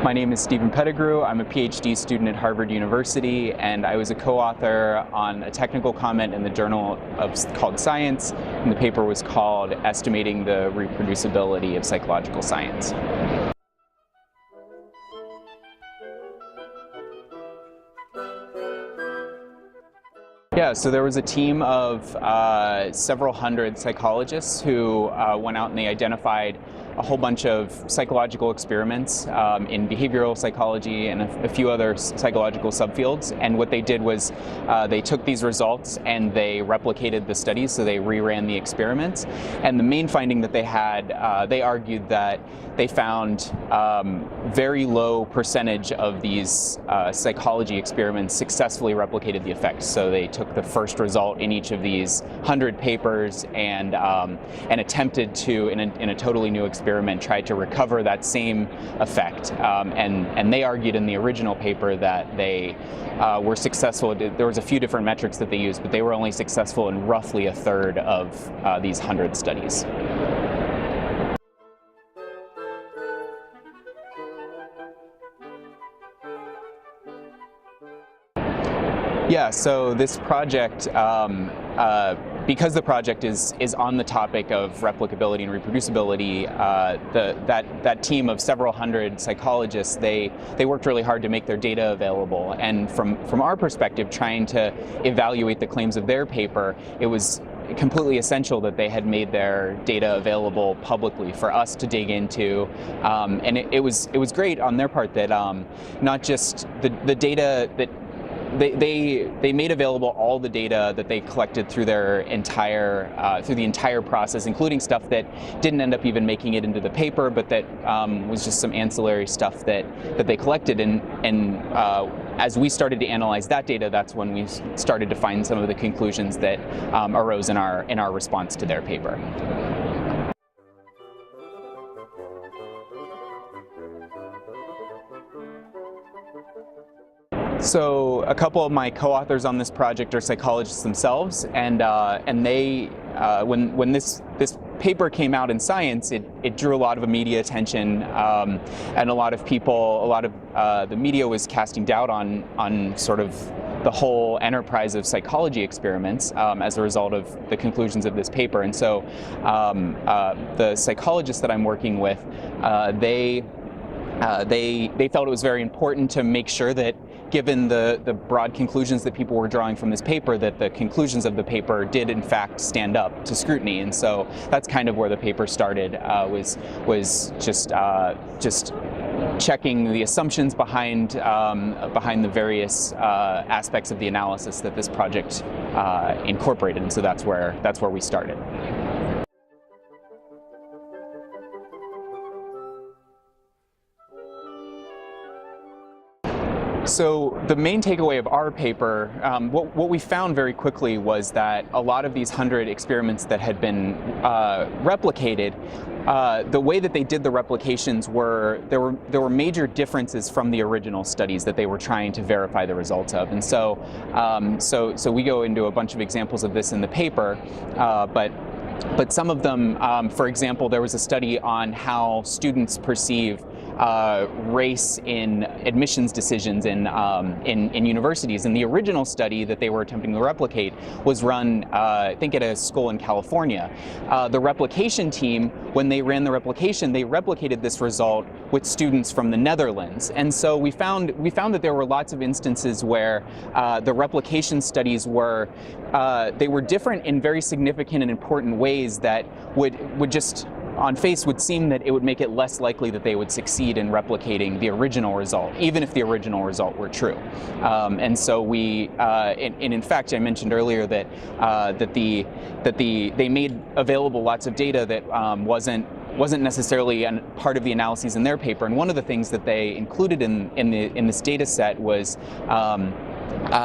My name is Pettigrew. I'm a PhD student at Harvard University, and I was a co-author on a technical comment in the journal called Science, and the paper was called Estimating the Reproducibility of Psychological Science. Yeah, so there was a team of several hundred psychologists who went out and they identified a whole bunch of psychological experiments in behavioral psychology and a few other psychological subfields. And what they did was they took these results and they replicated the studies, so they reran the experiments. And the main finding that they had, they argued that they found very low percentage of these psychology experiments successfully replicated the effects. So they took the first result in each of these 100 papers and attempted to, in a totally new experiment, tried to recover that same effect. And they argued in the original paper that they were successful. There was a few different metrics that they used, but they were only successful in roughly a third of these 100 studies. Yeah, so this project, because the project is on the topic of replicability and reproducibility, that team of several hundred psychologists, they worked really hard to make their data available. And from our perspective, trying to evaluate the claims of their paper, it was completely essential that they had made their data available publicly for us to dig into. And it was great on their part that not just the data that they made available all the data that they collected through their through the entire process, including stuff that didn't end up even making it into the paper, but that was just some ancillary stuff that they collected. And as we started to analyze that data, that's when we started to find some of the conclusions that arose in our response to their paper. So a couple of my co-authors on this project are psychologists themselves, and they when this paper came out in Science, it drew a lot of media attention, and a lot of the media was casting doubt on sort of the whole enterprise of psychology experiments as a result of the conclusions of this paper. And so the psychologists that I'm working with, they felt it was very important to make sure that, given the broad conclusions that people were drawing from this paper, that the conclusions of the paper did in fact stand up to scrutiny. And so that's kind of where the paper started, was just checking the assumptions behind the various aspects of the analysis that this project incorporated. And so that's where we started. So the main takeaway of our paper, what we found very quickly was that a lot of these 100 experiments that had been replicated, the way that they did the replications there were major differences from the original studies that they were trying to verify the results of. And so we go into a bunch of examples of this in the paper, but some of them, for example, there was a study on how students perceive race in admissions decisions in universities. And the original study that they were attempting to replicate was run, I think, at a school in California. The replication team, when they ran the replication, they replicated this result with students from the Netherlands. And so we found that there were lots of instances where the replication studies were different in very significant and important ways that would just, on face, would seem that it would make it less likely that they would succeed in replicating the original result, even if the original result were true. And so we, and in fact, I mentioned earlier that they made available lots of data that wasn't necessarily part of the analyses in their paper. And one of the things that they included in this data set was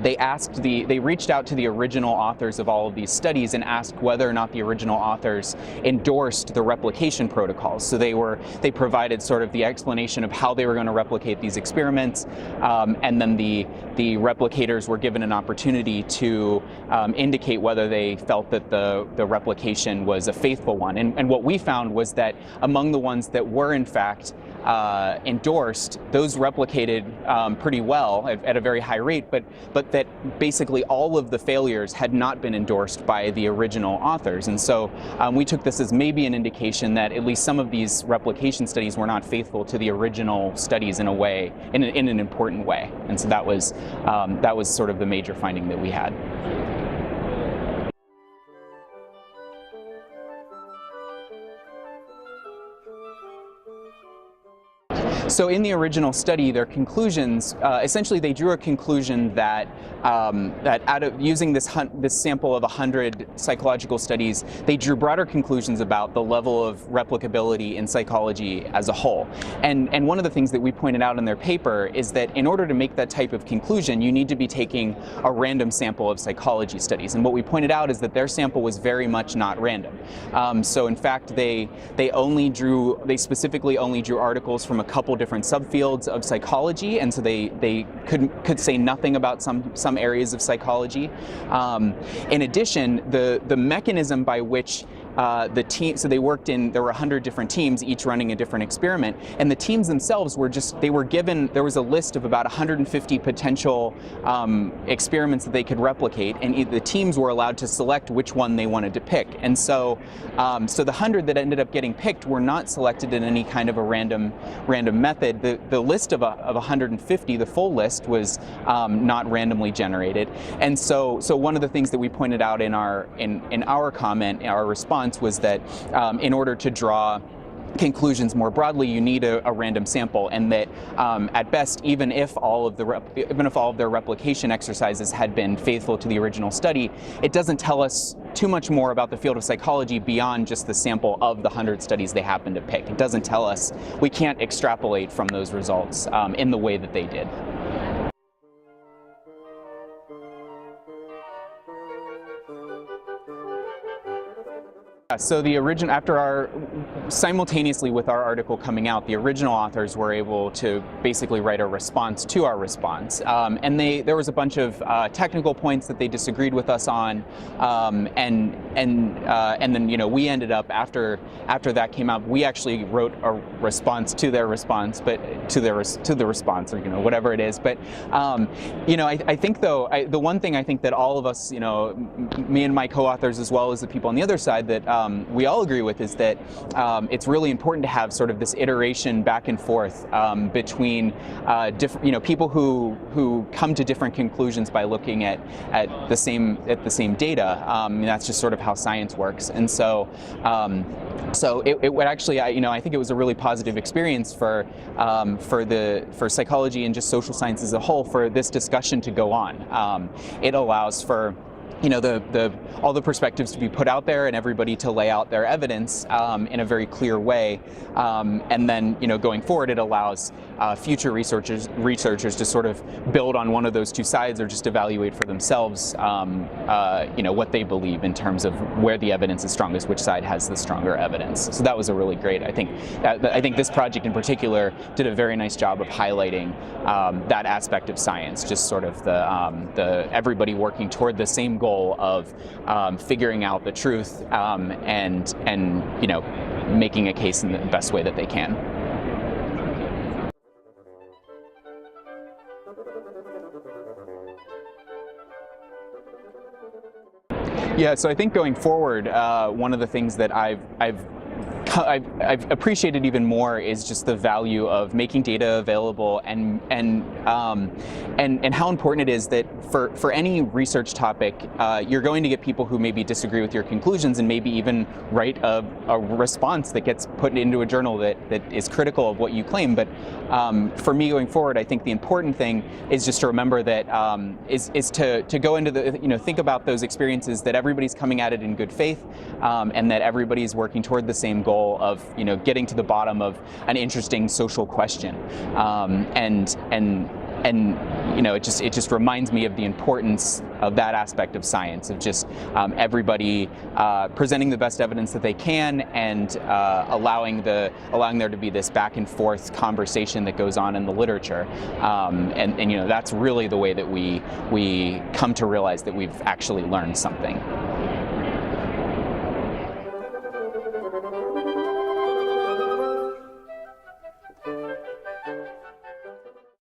they reached out to the original authors of all of these studies and asked whether or not the original authors endorsed the replication protocols. So they provided sort of the explanation of how they were going to replicate these experiments, and then the replicators were given an opportunity to indicate whether they felt that the replication was a faithful one. And what we found was that among the ones that were in fact endorsed, those replicated pretty well at a very high rate, but that basically all of the failures had not been endorsed by the original authors. And so we took this as maybe an indication that at least some of these replication studies were not faithful to the original studies in a way, in an important way. And so that was sort of the major finding that we had. So in the original study, their conclusions, essentially they drew a conclusion that that out of using this sample of 100 psychological studies, they drew broader conclusions about the level of replicability in psychology as a whole. And one of the things that we pointed out in their paper is that in order to make that type of conclusion, you need to be taking a random sample of psychology studies. And what we pointed out is that their sample was very much not random. So in fact, they specifically only drew articles from a couple different subfields of psychology, and so they could say nothing about some areas of psychology. In addition, the mechanism by which the team, so there were 100 different teams, each running a different experiment, and the teams themselves were given, there was a list of about 150 potential experiments that they could replicate, and the teams were allowed to select which one they wanted to pick. And so the 100 that ended up getting picked were not selected in any kind of a random method. The list of 150, the full list, was not randomly generated. And so one of the things that we pointed out in our comment, our response, was that in order to draw conclusions more broadly, you need a random sample, and that at best, even if all of their replication exercises had been faithful to the original study, it doesn't tell us too much more about the field of psychology beyond just the sample of the 100 studies they happened to pick. It doesn't tell us, we can't extrapolate from those results in the way that they did. So simultaneously with our article coming out, the original authors were able to basically write a response to our response, and there was a bunch of technical points that they disagreed with us on, and then we ended up after that came out, we actually wrote a response to their response, but to the response, or whatever it is. But I think though the one thing I think that all of us, me and my co-authors as well as the people on the other side, that we all agree with is that it's really important to have sort of this iteration back and forth between different, people who come to different conclusions by looking at the same data. That's just sort of how science works. And so it would actually, I think it was a really positive experience for psychology and just social science as a whole for this discussion to go on. It allows for all the perspectives to be put out there and everybody to lay out their evidence in a very clear way, and then going forward, it allows future researchers to sort of build on one of those two sides, or just evaluate for themselves what they believe in terms of where the evidence is strongest, which side has the stronger evidence. So that was a really great. I think this project in particular did a very nice job of highlighting that aspect of science, just sort of the everybody working toward the same goal of figuring out the truth and making a case in the best way that they can. Yeah, so I think going forward, one of the things that I've appreciated even more is just the value of making data available, and how important it is that for any research topic, you're going to get people who maybe disagree with your conclusions and maybe even write a response that gets put into a journal that is critical of what you claim. But for me going forward, I think the important thing is just to remember that is to go into the, think about those experiences, that everybody's coming at it in good faith, and that everybody's working toward the same goal of getting to the bottom of an interesting social question, and and it just reminds me of the importance of that aspect of science, of just everybody presenting the best evidence that they can, and allowing there to be this back and forth conversation that goes on in the literature, and that's really the way that we come to realize that we've actually learned something.